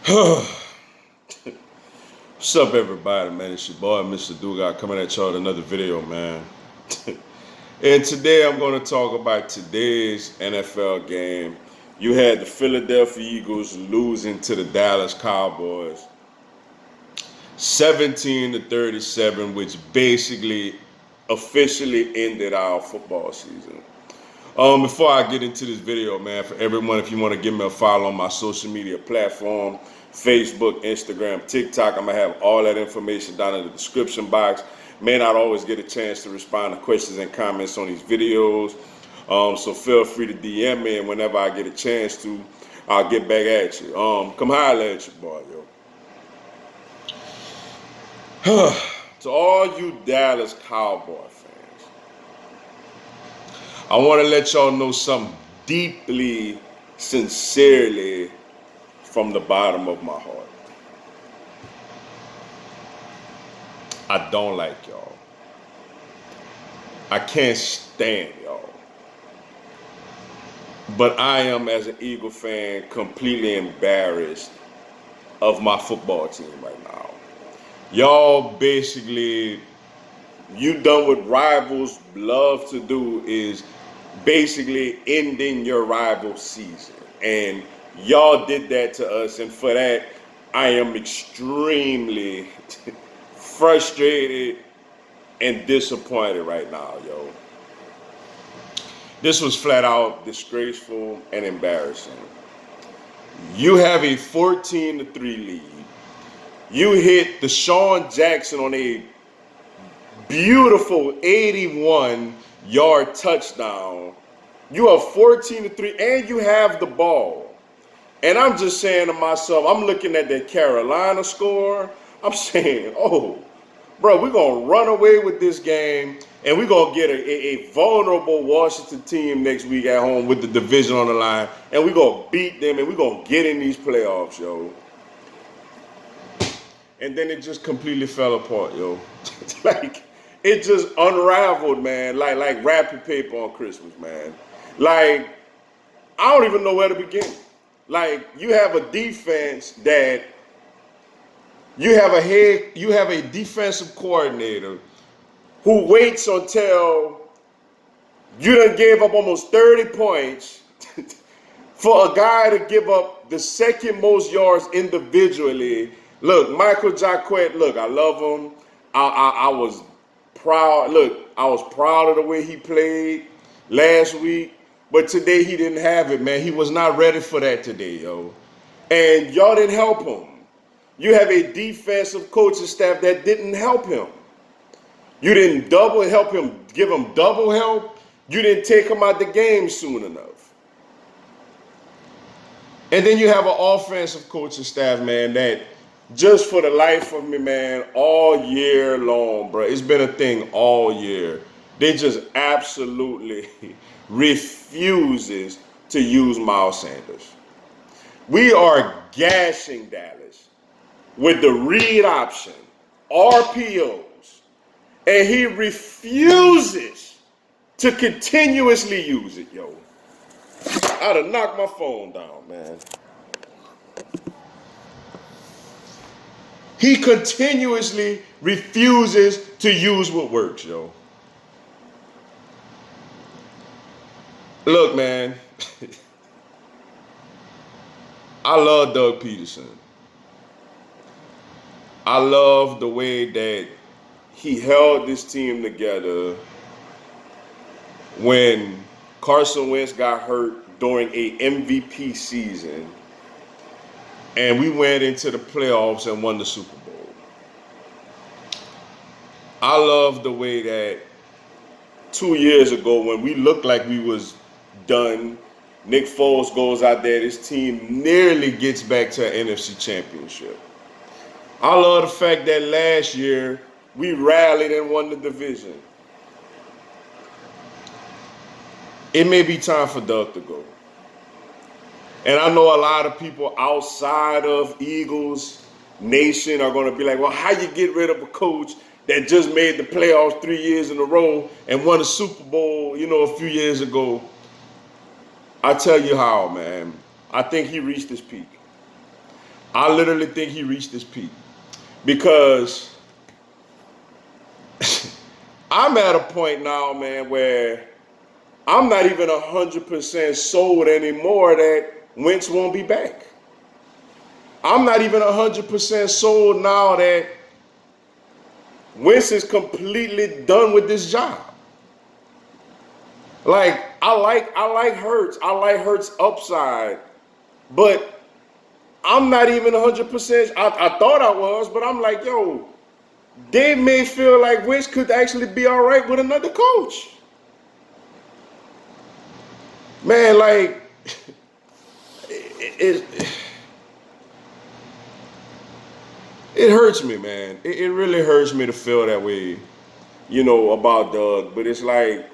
What's up, everybody, man? It's your boy, Mr. Dougie, coming at y'all with another video, man. And today I'm going to talk about today's NFL game. You had the Philadelphia Eagles losing to the Dallas Cowboys 17-37, which basically officially ended our football season. Before I get into this video, man, for everyone, if you want to give me a follow on my social media platform, Facebook, Instagram, TikTok, I'm going to have all that information down in the description box. May not always get a chance to respond to questions and comments on these videos, so feel free to DM me, and whenever I get a chance to, I'll get back at you. Come holler at your boy, yo. To all you Dallas Cowboy fans, I want to let y'all know something deeply, sincerely, from the bottom of my heart. I don't like y'all. I can't stand y'all. But I am, as an Eagle fan, completely embarrassed of my football team right now. Y'all basically, you done what rivals love to do, is basically ending your rival season. And y'all did that to us, and for that, I am extremely frustrated and disappointed right now, yo. This was flat out disgraceful and embarrassing. You have a 14-3 lead. You hit Deshaun Jackson on a beautiful 81-yard touchdown. You are 14-3, and you have the ball. And I'm just saying to myself, I'm looking at that Carolina score. I'm saying, oh, bro, we're going to run away with this game, and we're going to get a vulnerable Washington team next week at home with the division on the line, and we're going to beat them, and we're going to get in these playoffs, yo. And then it just completely fell apart, yo. Like, it just unraveled, man, like wrapping paper on Christmas, man. Like, I don't even know where to begin. Like, you have a defense that you have a defensive coordinator who waits until you done gave up almost 30 points for a guy to give up the second most yards individually. Look, Michael Jacquet, look, I love him. I was proud. Look, I was proud of the way he played last week. But today he didn't have it, man. He was not ready for that today, yo. And y'all didn't help him. You have a defensive coaching staff that didn't help him. You didn't help him, give him double help. You didn't take him out the game soon enough. And then you have an offensive coaching staff, man, that just for the life of me, man, all year long, bro, it's been a thing all year. They just absolutely refuses to use Miles Sanders. We are gashing Dallas with the read option, RPOs, and he refuses to continuously use it, yo. I'd have knocked my phone down, man. He continuously refuses to use what works, yo. Look, man, I love Doug Pederson. I love the way that he held this team together when Carson Wentz got hurt during a MVP season, and we went into the playoffs and won the Super Bowl. I love the way that 2 years ago, when we looked like we was done, Nick Foles goes out there, this team nearly gets back to an NFC championship. I love the fact that last year we rallied and won the division. It may be time for Doug to go. And I know a lot of people outside of Eagles Nation are going to be like, well, how you get rid of a coach that just made the playoffs 3 years in a row and won a Super Bowl, a few years ago? I tell you how, man. I think he reached his peak. I literally think he reached his peak because I'm at a point now, man, where I'm not even 100% sold anymore that Wentz won't be back. I'm not even 100% sold now that Wentz is completely done with this job. Like I like Hurts. I like Hurts upside, but I'm not even 100%. I thought I was, but I'm like, yo, they may feel like Wentz could actually be all right with another coach. Man, like it hurts me, man. It really hurts me to feel that way, about Doug. But it's like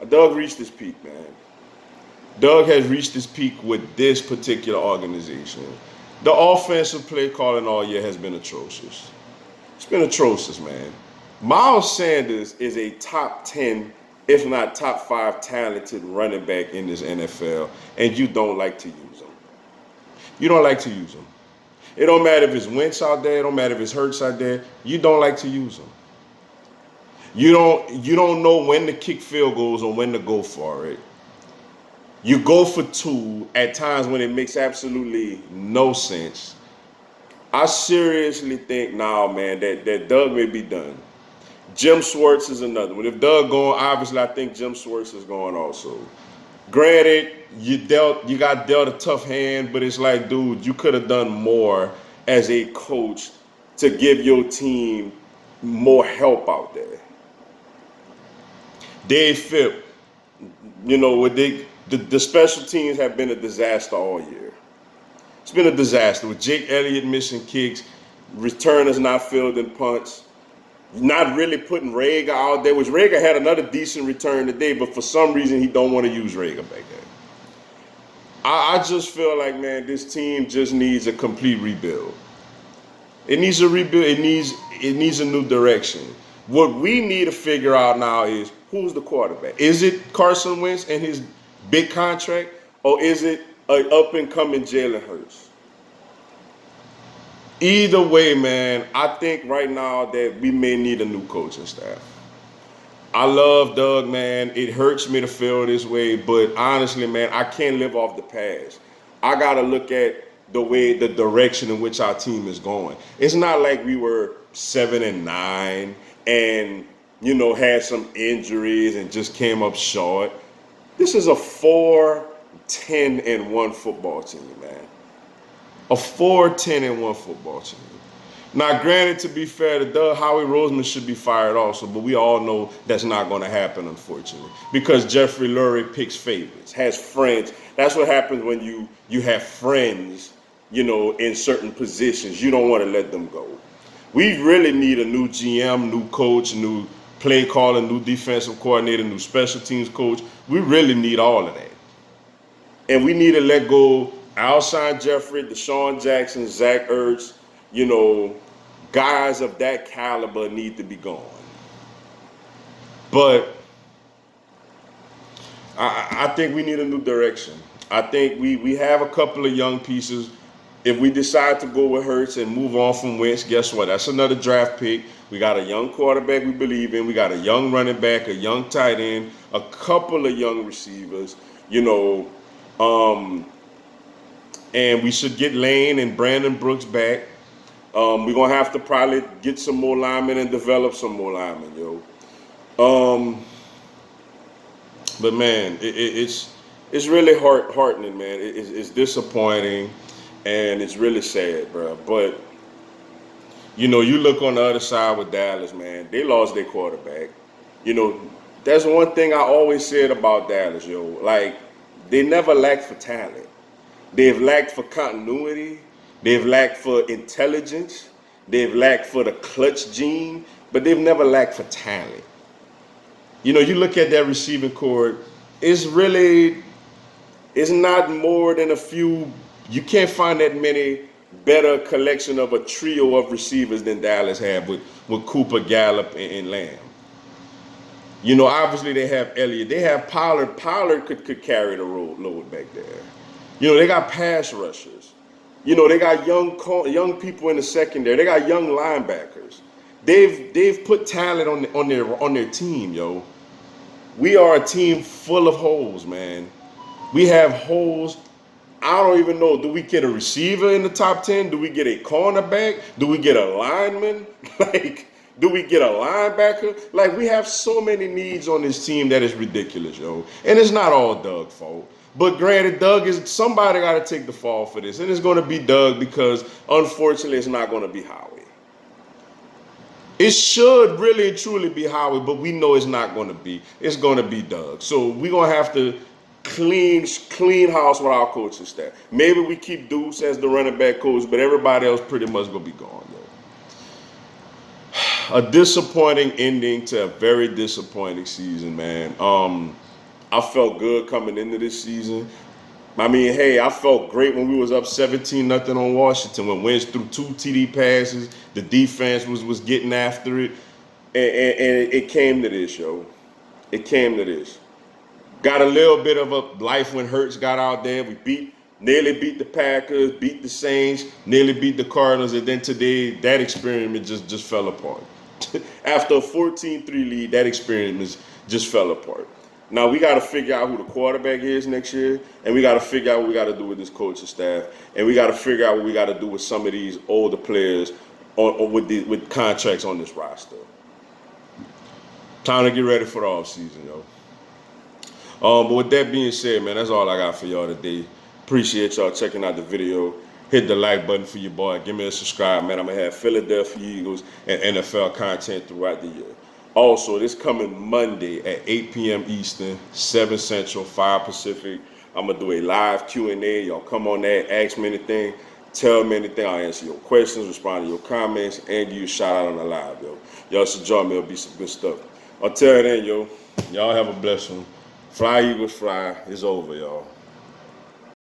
Doug reached his peak, man. Doug has reached his peak with this particular organization. The offensive play calling all year has been atrocious. It's been atrocious, man. Miles Sanders is a top 10, if not top 5 talented running back in this NFL, and you don't like to use him. You don't like to use him. It don't matter if it's Wentz out there. It don't matter if it's Hurts out there. You don't like to use them. You don't know when to kick field goals or when to go for it. You go for 2 at times when it makes absolutely no sense. I seriously think now, man, that Doug may be done. Jim Schwartz is another one. If Doug going, obviously I think Jim Schwartz is going also. Granted, you got dealt a tough hand, but it's like, dude, you could have done more as a coach to give your team more help out there. Dave Phipp, the special teams have been a disaster all year. It's been a disaster with Jake Elliott missing kicks, returners not fielding punts, not really putting Rager out there, which Rager had another decent return today, but for some reason he don't want to use Rager back there. I just feel like, man, this team just needs a complete rebuild. It needs a rebuild. It needs a new direction. What we need to figure out now is who's the quarterback. Is it Carson Wentz and his big contract, or is it an up-and-coming Jalen Hurts? Either way, man, I think right now that we may need a new coaching staff. I love Doug, man. It hurts me to feel this way, but honestly, man, I can't live off the past. I got to look at the direction in which our team is going. It's not like we were 7-9 and, had some injuries and just came up short. This is a 4-10-1 football team, man. A 4-10-1 football team. Now, granted, to be fair, Howie Roseman should be fired also, but we all know that's not going to happen, unfortunately, because Jeffrey Lurie picks favorites, has friends. That's what happens when you have friends, in certain positions. You don't want to let them go. We really need a new GM, new coach, new play caller, new defensive coordinator, new special teams coach. We really need all of that. And we need to let go Alshon Jeffrey, Deshaun Jackson, Zach Ertz, guys of that caliber need to be gone. But I think we need a new direction. I think we have a couple of young pieces. If we decide to go with Hurts and move on from Wentz, guess what? That's another draft pick. We got a young quarterback we believe in. We got a young running back, a young tight end, a couple of young receivers, and we should get Lane and Brandon Brooks back. We're going to have to probably get some more linemen and develop some more linemen, yo. But, man, it's really heartening, man. It's disappointing, and it's really sad, bro. But, you look on the other side with Dallas, man. They lost their quarterback. That's one thing I always said about Dallas, yo. Like, they never lacked for talent. They've lacked for continuity. They've lacked for intelligence. They've lacked for the clutch gene, but they've never lacked for talent. You look at that receiving corps, it's not more than a few. You can't find that many better collection of a trio of receivers than Dallas have with Cooper, Gallup, and Lamb. Obviously they have Elliott. They have Pollard. Pollard could carry the load back there. They got pass rushers. You know, they got young people in the secondary. They got young linebackers. They've put talent on their team, yo. We are a team full of holes, man. We have holes. I don't even know. Do we get a receiver in the top 10? Do we get a cornerback? Do we get a lineman? Like, do we get a linebacker? Like, we have so many needs on this team that is ridiculous, yo. And it's not all Doug's fault. But granted, somebody got to take the fall for this. And it's going to be Doug because, unfortunately, it's not going to be Howie. It should really and truly be Howie, but we know it's not going to be. It's going to be Doug. So we're going to have to clean house with our coaching staff. Maybe we keep Deuce as the running back coach, but everybody else pretty much going to be gone, yo. A disappointing ending to a very disappointing season, man. I felt good coming into this season. I mean, hey, I felt great when we was up 17-0 on Washington, when Wentz threw 2 TD passes, the defense was getting after it, and it came to this, yo. It came to this. Got a little bit of a life when Hurts got out there. We nearly beat the Packers, beat the Saints, nearly beat the Cardinals, and then today, that experiment just fell apart. After a 14-3 lead, that experiment just fell apart. Now, we got to figure out who the quarterback is next year, and we got to figure out what we got to do with this coaching staff, and we got to figure out what we got to do with some of these older players or with contracts on this roster. Time to get ready for the offseason, yo. But with that being said, man, that's all I got for y'all today. Appreciate y'all checking out the video. Hit the like button for your boy. Give me a subscribe, man. I'm going to have Philadelphia Eagles and NFL content throughout the year. Also, this coming Monday at 8 p.m. Eastern, 7 Central, 5 Pacific, I'm going to do a live Q&A. Y'all come on there, ask me anything, tell me anything. I'll answer your questions, respond to your comments, and give you a shout out on the live, yo. Y'all should join me. It'll be some good stuff. Until then, yo, y'all have a blessed one. Fly, Eagles, fly. It's over, y'all.